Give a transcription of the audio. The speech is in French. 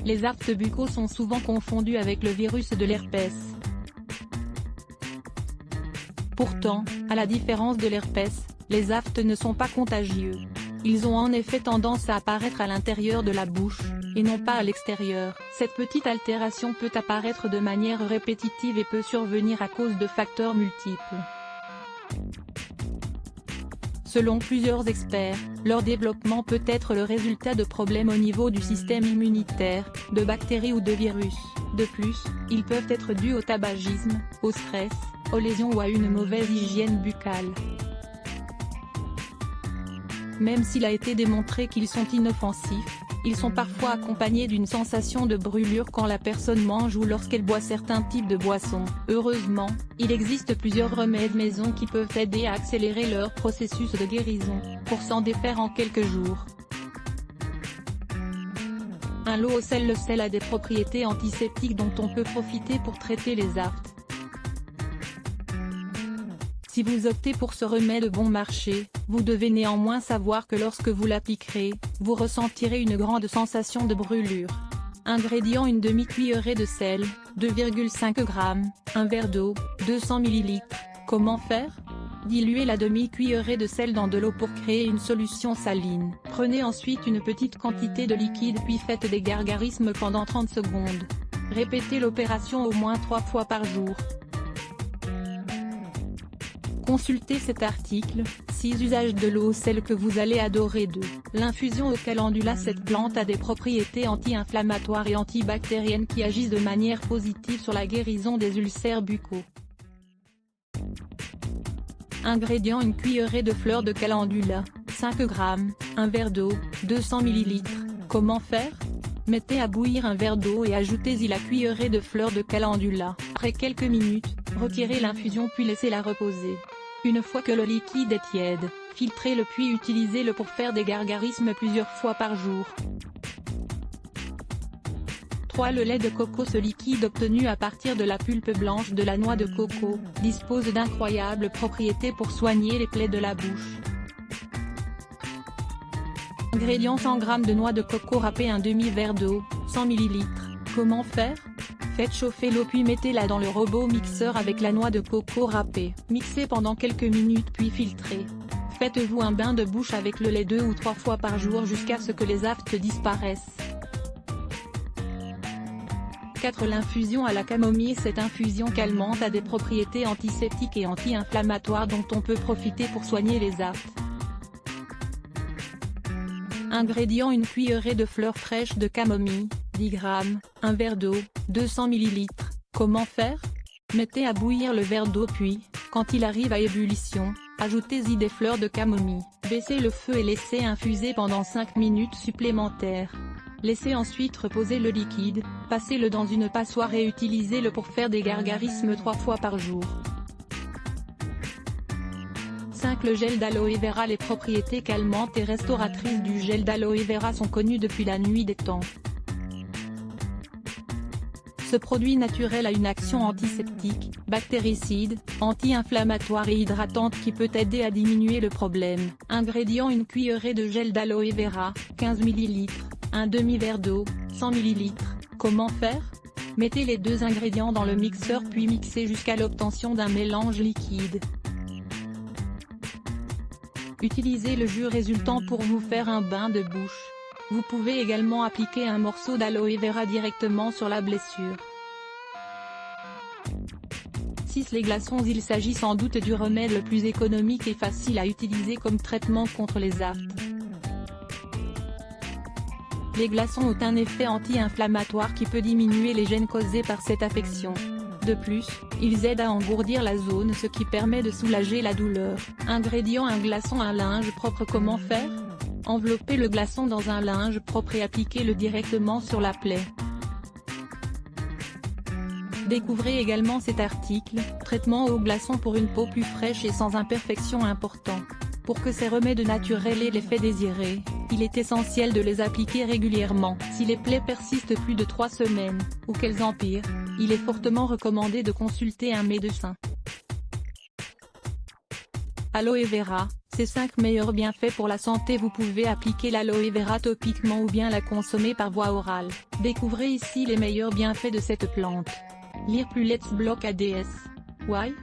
Les aftes buccaux sont souvent confondus avec le virus de l'herpès. Pourtant, à la différence de l'herpès, les aftes ne sont pas contagieux. Ils ont en effet tendance à apparaître à l'intérieur de la bouche, et non pas à l'extérieur. Cette petite altération peut apparaître de manière répétitive et peut survenir à cause de facteurs multiples. Selon plusieurs experts, leur développement peut être le résultat de problèmes au niveau du système immunitaire, de bactéries ou de virus. De plus, ils peuvent être dus au tabagisme, au stress, aux lésions ou à une mauvaise hygiène buccale. Même s'il a été démontré qu'ils sont inoffensifs, ils sont parfois accompagnés d'une sensation de brûlure quand la personne mange ou lorsqu'elle boit certains types de boissons. Heureusement, il existe plusieurs remèdes maison qui peuvent aider à accélérer leur processus de guérison, pour s'en défaire en quelques jours. 1. L'eau au sel. Le sel a des propriétés antiseptiques dont on peut profiter pour traiter les aftes. Si vous optez pour ce remède bon marché, vous devez néanmoins savoir que lorsque vous l'appliquerez, vous ressentirez une grande sensation de brûlure. Ingrédients: une demi-cuillerée de sel, 2,5 g, un verre d'eau, 200 ml. Comment faire? Diluez la demi-cuillerée de sel dans de l'eau pour créer une solution saline. Prenez ensuite une petite quantité de liquide puis faites des gargarismes pendant 30 secondes. Répétez l'opération au moins 3 fois par jour. Consultez cet article, 6 usages de l'eau au sel que vous allez adorer. 2. L'infusion au calendula. Cette plante a des propriétés anti-inflammatoires et antibactériennes qui agissent de manière positive sur la guérison des ulcères buccaux. Ingrédients: une cuillerée de fleurs de calendula, 5 g, un verre d'eau, 200 ml. Comment faire? Mettez à bouillir un verre d'eau et ajoutez-y la cuillerée de fleurs de calendula. Après quelques minutes, retirez l'infusion puis laissez-la reposer. Une fois que le liquide est tiède, filtrez-le puis utilisez-le pour faire des gargarismes plusieurs fois par jour. 3. Le lait de coco. Ce liquide obtenu à partir de la pulpe blanche de la noix de coco, dispose d'incroyables propriétés pour soigner les plaies de la bouche. Ingrédients: 100 g de noix de coco râpée, un demi-verre d'eau, 100 ml. Comment faire? Faites chauffer l'eau puis mettez-la dans le robot mixeur avec la noix de coco râpée. Mixez pendant quelques minutes puis filtrez. Faites-vous un bain de bouche avec le lait 2 ou 3 fois par jour jusqu'à ce que les aftes disparaissent. 4. L'infusion à la camomille. Cette infusion calmante a des propriétés antiseptiques et anti-inflammatoires dont on peut profiter pour soigner les aftes. Ingrédients: une cuillerée de fleurs fraîches de camomille, 10 g, un verre d'eau, 200 ml. Comment faire? Mettez à bouillir le verre d'eau puis, quand il arrive à ébullition, ajoutez-y des fleurs de camomille. Baissez le feu et laissez infuser pendant 5 minutes supplémentaires. Laissez ensuite reposer le liquide, passez-le dans une passoire et utilisez-le pour faire des gargarismes 3 fois par jour. 5. Le gel d'aloe vera. Les propriétés calmantes et restauratrices du gel d'aloe vera sont connues depuis la nuit des temps. Ce produit naturel a une action antiseptique, bactéricide, anti-inflammatoire et hydratante qui peut aider à diminuer le problème. Ingrédients: une cuillerée de gel d'aloe vera, 15 ml, un demi-verre d'eau, 100 ml. Comment faire? Mettez les deux ingrédients dans le mixeur puis mixez jusqu'à l'obtention d'un mélange liquide. Utilisez le jus résultant pour vous faire un bain de bouche. Vous pouvez également appliquer un morceau d'aloe vera directement sur la blessure. 6. Les glaçons. Il s'agit sans doute du remède le plus économique et facile à utiliser comme traitement contre les aftes. Les glaçons ont un effet anti-inflammatoire qui peut diminuer les gènes causés par cette affection. De plus, ils aident à engourdir la zone, ce qui permet de soulager la douleur. Ingrédients: un glaçon, un linge propre. Comment faire? Enveloppez le glaçon dans un linge propre et appliquez-le directement sur la plaie. Découvrez également cet article, traitement au glaçon pour une peau plus fraîche et sans imperfections importantes. Pour que ces remèdes naturels aient l'effet désiré, il est essentiel de les appliquer régulièrement. Si les plaies persistent plus de 3 semaines, ou qu'elles empirent, il est fortement recommandé de consulter un médecin. Aloe vera. Ces 5 meilleurs bienfaits pour la santé. Vous pouvez appliquer l'aloe vera topiquement ou bien la consommer par voie orale. Découvrez ici les meilleurs bienfaits de cette plante. Lire plus Let's Block ADS. Why?